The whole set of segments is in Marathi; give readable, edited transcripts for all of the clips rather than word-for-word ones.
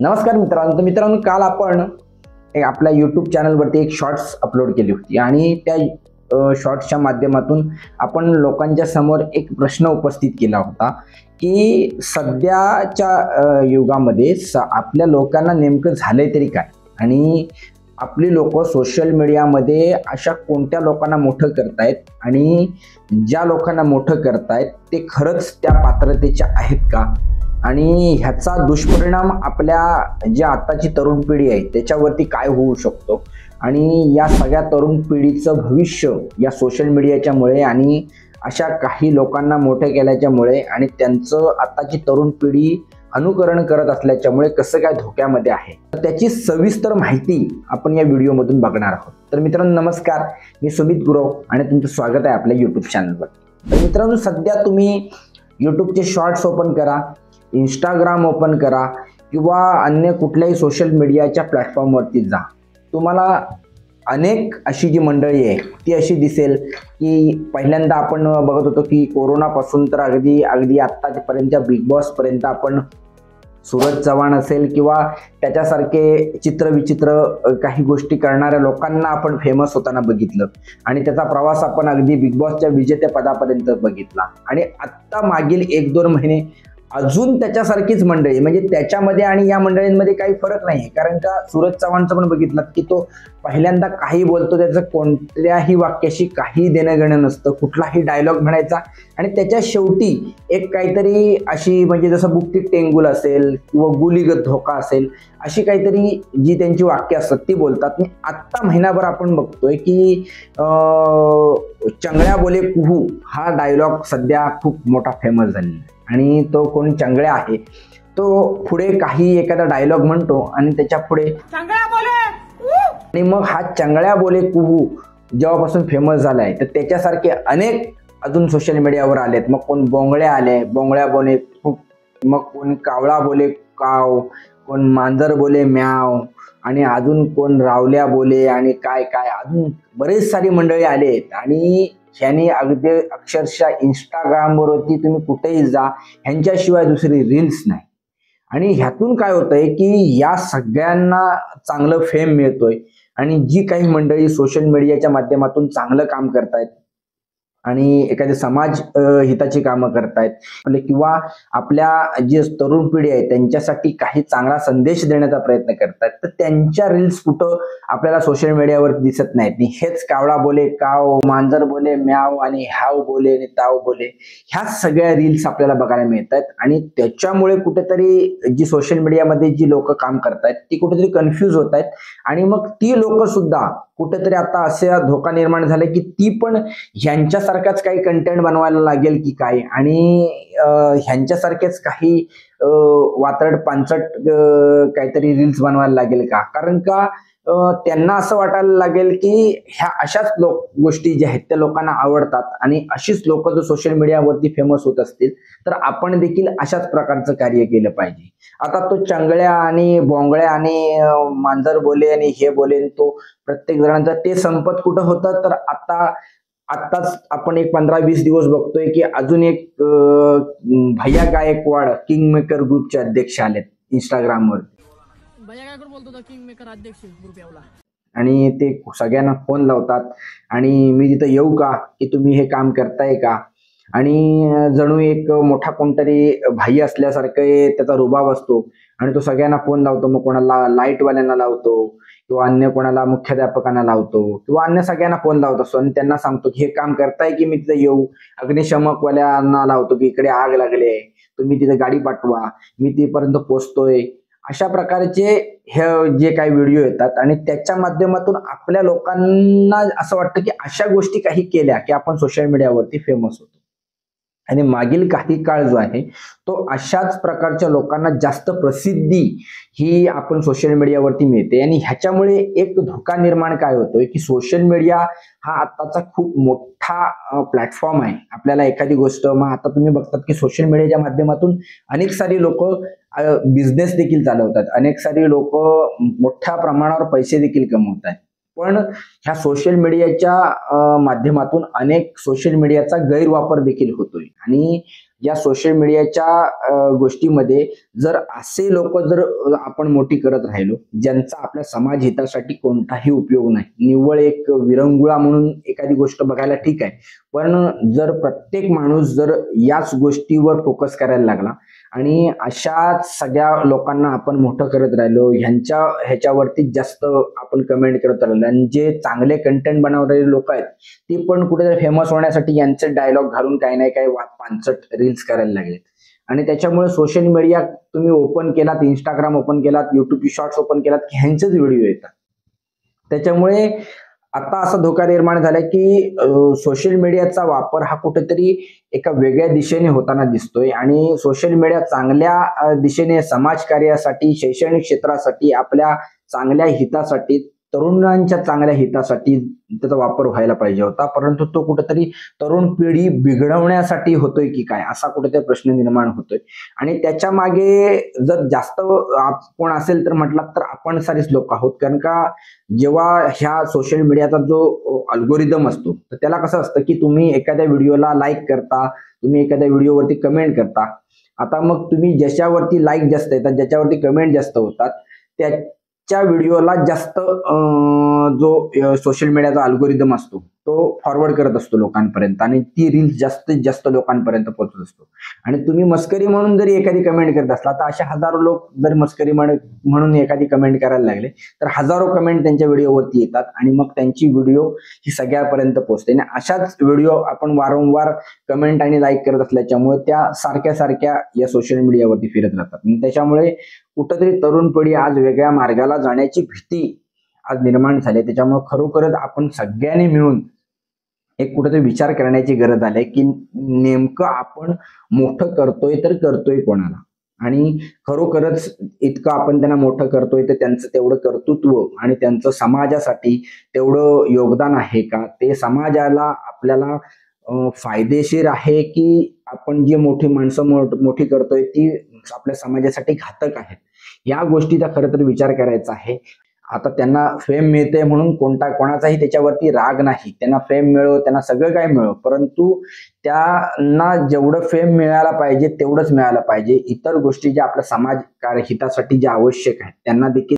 नमस्कार मित्रांनो. तर मित्रांनो, काल आपण आपल्या यूट्यूब चॅनलवरती एक शॉर्ट्स अपलोड केली होती आणि त्या शॉर्ट्सच्या माध्यमातून आपण लोकांच्या समोर एक प्रश्न उपस्थित केला होता की सध्याच्या युगामध्ये आपल्या लोकांना नेमकं झालंय तरी काय, आणि आपली लोक सोशल मीडियामध्ये अशा कोणत्या लोकांना मोठं करतायत आणि ज्या लोकांना मोठं करतायत ते खरंच त्या पात्रतेचे आहेत का, आणि ह्याचा दुष्परिणाम आपल्या ज्या आताची तरुण पिढी आहे त्याच्यावरती काय होऊ शकतो, आणि या सगळ्या तरुण पिढीचं भविष्य या सोशल मीडियाच्यामुळे आणि अशा काही लोकांना मोठे केल्याच्यामुळे आणि त्यांचं आताची तरुण पिढी अनुकरण करत असल्याच्यामुळे कसं काय धोक्यामध्ये आहे, तर त्याची सविस्तर माहिती आपण या व्हिडिओमधून बघणार आहोत. तर मित्रांनो नमस्कार, मी सुमित गुरव आणि तुमचं स्वागत आहे आपल्या यूट्यूब चॅनलवर. तर मित्रांनो, सध्या तुम्ही यूट्यूबचे शॉर्ट्स ओपन करा, इंस्टाग्राम ओपन करा किंवा अन्य कुठल्याही सोशल मीडियाच्या प्लॅटफॉर्मवरती जा, तुम्हाला अनेक अशी जी मंडळी आहे ती अशी दिसेल की पहिल्यांदा आपण बघत होतो की कोरोनापासून तर अगदी अगदी आत्तापर्यंतच्या बिग बॉसपर्यंत आपण सूरज चव्हाण असेल किंवा त्याच्यासारखे चित्रविचित्र काही गोष्टी करणाऱ्या लोकांना आपण फेमस होताना बघितलं आणि त्याचा प्रवास आपण अगदी बिग बॉसच्या विजेतेपदापर्यंत बघितला. आणि आत्ता मागील 1-2 महिने अजून त्याच्यासारखीच मंडळी, म्हणजे त्याच्यामध्ये आणि या मंडळींमध्ये काही फरक नाही, कारण का सूरज चव्हाणचं पण बघितलं की तो पहिल्यांदा काही बोलतो, त्याचं कोणत्याही वाक्याशी काही देणं घेणं नसतं, कुठलाही डायलॉग म्हणायचा आणि त्याच्या शेवटी एक काहीतरी अशी, म्हणजे जसं बुक्की टेंगुल असेल किंवा गुलीगत धोका असेल, अशी काहीतरी जी त्यांची वाक्य असतात ती बोलतात. आणि आत्ता महिनाभर आपण बघतोय की चंगळ्या बोले कुहू हा डायलॉग सध्या खूप मोठा फेमस झालेला आहे. आणि तो कोण चंगळ्या आहे तो पुढे काही एखादा डायलॉग म्हणतो आणि त्याच्या पुढे चंगळ्या बोले, आणि मग हा चंगळ्या बोले कुहू जेव्हापासून फेमस झालाय तर त्याच्यासारखे अनेक अजून सोशल मीडियावर आलेत. मग कोण बोंगळ्या आले, बोंगळ्या बोले, मग कोण कावळा बोले काव, कोण मांजर बोले म्याव, आणि अजून कोण रावल्या बोले, आणि काय काय अजून बरेच सारी मंडळी आलेत. आणि ह्यानी अगदी अक्षरशः इंस्टाग्रामवरती तुम्ही कुठेही जा, ह्यांच्याशिवाय दुसरी रील्स नाही. आणि ह्यातून काय होतंय की या सगळ्यांना चांगलं फेम मिळतोय, आणि जी काही मंडळी सोशल मीडियाच्या माध्यमातून चांगलं काम करतायत आणि एखादी समाज हिताची कामं करतायत किंवा आपल्या जे तरुण पिढी आहे त्यांच्यासाठी काही चांगला संदेश देण्याचा प्रयत्न करतायत, तर त्यांच्या रील्स कुठं आपल्याला सोशल मीडियावर दिसत नाहीत. हेच कावळा बोले काव, मांजर बोले म्याव आणि हाव बोले आणि ताव बोले, ह्या सगळ्या रील्स आपल्याला बघायला मिळतात. आणि त्याच्यामुळे कुठेतरी जी सोशल मीडियामध्ये जी लोक काम करतायत ती कुठेतरी कन्फ्यूज होत आहेत, आणि मग ती लोक सुद्धा कुठेतरी आता असा धोका निर्माण झाला की ती पण ह्यांच्यासारखाच काही कंटेंट बनवायला लागेल की काय, आणि ह्यांच्यासारखेच काही वात्रट पांचट काहीतरी रील्स बनवायला लागेल का, कारण का त्यांना असं वाटायला लागेल की ह्या अशाच गोष्टी ज्या आहेत त्या लोकांना आवडतात, आणि अशीच लोक जर सोशल मीडियावरती फेमस होत असतील तर आपण देखील अशाच प्रकारचं कार्य केलं पाहिजे. आता तो चंगळ्या आणि बोंगळ्या आणि मांजर बोले आणि हे बोले, तो प्रत्येक जणांचं ते संपत कुठं होतं, तर आत्ताच आपण एक 15-20 दिवस बघतोय की अजून एक भैया गायकवाड किंग मेकर ग्रुपचे अध्यक्ष आलेत इंस्टाग्रामवर. भैया गायकवाड बोलतो होता किंग मेकर अध्यक्ष ग्रुप यावला, आणि ते सगळ्यांना फोन लावतात आणि मी तिथं येऊ का, की तुम्ही हे काम करताय का, आणि जणू एक मोठा कोणतरी भाई असल्यासारखं त्याचा रुबाब असतो आणि तो सगळ्यांना फोन लावतो. मग कोणाला लाईटवाल्यांना लावतो किंवा अन्य कोणाला मुख्याध्यापकांना लावतो किंवा अन्य सगळ्यांना फोन लावत असतो आणि त्यांना सांगतो की हे काम करताय की मी तिथे येऊ. अग्निशमकवाल्यांना लावतो की इकडे आग लागले, तुम्ही तिथे गाडी पाठवा, मी तिथपर्यंत पोहोचतोय. अशा प्रकारचे हे जे काही व्हिडिओ येतात आणि त्याच्या माध्यमातून आपल्या लोकांना असं वाटतं की अशा गोष्टी काही केल्या की आपण सोशल मीडियावरती फेमस होतो. आणि मागील काही काळ जो आहे तो अशाच प्रकारच्या लोकांना जास्त प्रसिद्धी ही आपण सोशल मीडियावरती मिळते. आणि ह्याच्यामुळे एक धोका निर्माण काय होतोय की सोशल मीडिया हा आताचा खूप मोठा प्लॅटफॉर्म आहे. आपल्याला एखादी गोष्ट, मग आता तुम्ही बघतात की सोशल मीडियाच्या माध्यमातून अनेक सारी लोक बिझनेस देखील चालवतात, अनेक सारी लोक मोठ्या प्रमाणावर पैसे देखील कमवत आहेत. पण ह्या सोशल मीडियाच्या माध्यमातून अनेक सोशल मीडियाचा गैरवापर देखील होतोय. आणि या सोशल मीडियाच्या गोष्टीमध्ये जर असे लोक जर आपण मोठी करत राहिलो ज्यांचा आपल्या समाज हितासाठी कोणताही उपयोग नाही, निव्वळ एक विरंगुळा म्हणून एखादी गोष्ट बघायला ठीक आहे, पण जर प्रत्येक माणूस जर याच गोष्टीवर फोकस करायला लागला आणि अशाच सगळ्या लोकांना आपण मोठं करत राहिलो, ह्याच्यावरती जास्त आपण कमेंट करत राहिलो आणि जे चांगले कंटेंट बनवणारे लोक आहेत ते पण कुठेतरी फेमस होण्यासाठी यांचे डायलॉग घालून काही नाही काही पांचट रील्स करायला लागले. आणि त्याच्यामुळे सोशल मीडिया तुम्ही ओपन केलात, इंस्टाग्राम ओपन केलात, युट्यूबची शॉर्ट्स ओपन केलात की ह्यांचेच व्हिडिओ येतात. त्याच्यामुळे आता असा धोका निर्माण झालाय की सोशल मीडियाचा वापर हा कुठेतरी एका वेगळ्या दिशेने होताना दिसतोय आणि सोशल मीडिया चांगल्या दिशेने समाजकार्यासाठी, शैक्षणिक क्षेत्रासाठी, आपल्या चांगल्या हितासाठी, तरुणांच्या चांगल्या हितासाठी त्याचा वापर व्हायला पाहिजे होता, परंतु तो कुठेतरी तरुण पिढी बिघडवण्यासाठी होतोय की काय असा कुठेतरी प्रश्न निर्माण होतोय. आणि त्याच्या मागे जर जास्त कोण असेल तर म्हटलं तर आपण सारीच लोक आहोत, कारण का जेव्हा ह्या सोशल मीडियाचा जो अल्गोरिदम असतो तर त्याला कसं असतं की तुम्ही एखाद्या व्हिडिओला लाईक करता, तुम्ही एखाद्या व्हिडिओवरती कमेंट करता. आता मग तुम्ही ज्याच्यावरती लाईक जास्त येतात, ज्याच्यावरती कमेंट जास्त होतात त्याच्या व्हिडिओला जास्त जो सोशल मीडियाचा अल्गोरिदम असतो तो फॉरवर्ड करत असतो लोकांपर्यंत आणि ती रील्स जास्तीत जास्त लोकांपर्यंत पोहोचत असतो. आणि तुम्ही मस्करी म्हणून जरी एखादी कमेंट करत असला तर अशा हजारो लोक जर मस्करी म्हणून एखादी कमेंट करायला लागले तर हजारो कमेंट त्यांच्या व्हिडिओवरती येतात आणि मग त्यांची व्हिडिओ ही सगळ्यापर्यंत पोहोचते. आणि अशाच व्हिडिओ आपण वारंवार कमेंट आणि लाईक करत असल्याच्यामुळे त्या सारख्या या सोशल मीडियावरती फिरत राहतात. आणि त्याच्यामुळे कुठंतरी तरुण पिढी आज वेगळ्या मार्गाला जाण्याची भीती आज निर्माण झाली. त्याच्यामुळे खरोखरच आपण सगळ्यांनी मिळून एक कुठेतरी विचार करण्याची गरज आहे की नेमकं आपण मोठं करतोय तर करतोय कोणाला, आणि खरोखरच इतकं आपण त्यांना मोठं करतोय तर त्यांचं तेवढं कर्तृत्व आणि त्यांचं समाजासाठी तेवढं योगदान आहे का, ते समाजाला आपल्याला फायदेशीर आहे की आपण जी मोठी माणसं मोठी करतोय ती आपल्या समाजासाठी घातक आहेत, या गोष्टीचा खरं तर विचार करायचा आहे. आता त्यांना फेम मिळते म्हणून कोणाचाही त्याच्यावरती राग नाही, त्यांना फेम मिळो, त्यांना सगळं काय मिळो, परंतु त्यांना जेवढं फेम मिळायला पाहिजे तेवढंच मिळायला पाहिजे. इतर गोष्टी ज्या आपल्या समाज हितासाठी ज्या आवश्यक आहेत त्यांना देखील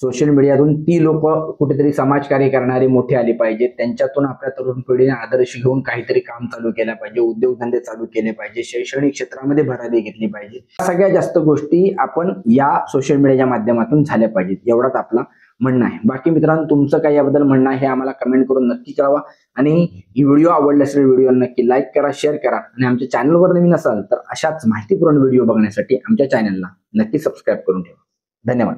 सोशल मीडियातून ती लोक कुठेतरी समाजकार्य करणारे मोठे आले पाहिजेत. त्यांच्यातून आपल्या तरुण पिढीने आदर्श घेऊन काहीतरी काम चालू केलं पाहिजे, उद्योगधंदे चालू केले पाहिजे, शैक्षणिक क्षेत्रामध्ये भरारी घेतली पाहिजे. सगळ्यात जास्त गोष्टी आपण या सोशल मीडियाच्या माध्यमातून झाल्या पाहिजेत, एवढाच आपला म्हणणं आहे. बाकी मित्रांनो, तुमचं काय याबद्दल म्हणणं आहे हे आम्हाला कमेंट करून नक्की कळवा. आणि ही व्हिडिओ आवडला असेल व्हिडिओ नक्की लाईक करा, शेअर करा. आणि आमच्या चॅनलवर नवीन असाल तर अशाच माहितीपूर्ण व्हिडिओ बघण्यासाठी आमच्या चॅनलला नक्की सबस्क्राईब करून ठेवा. धन्यवाद.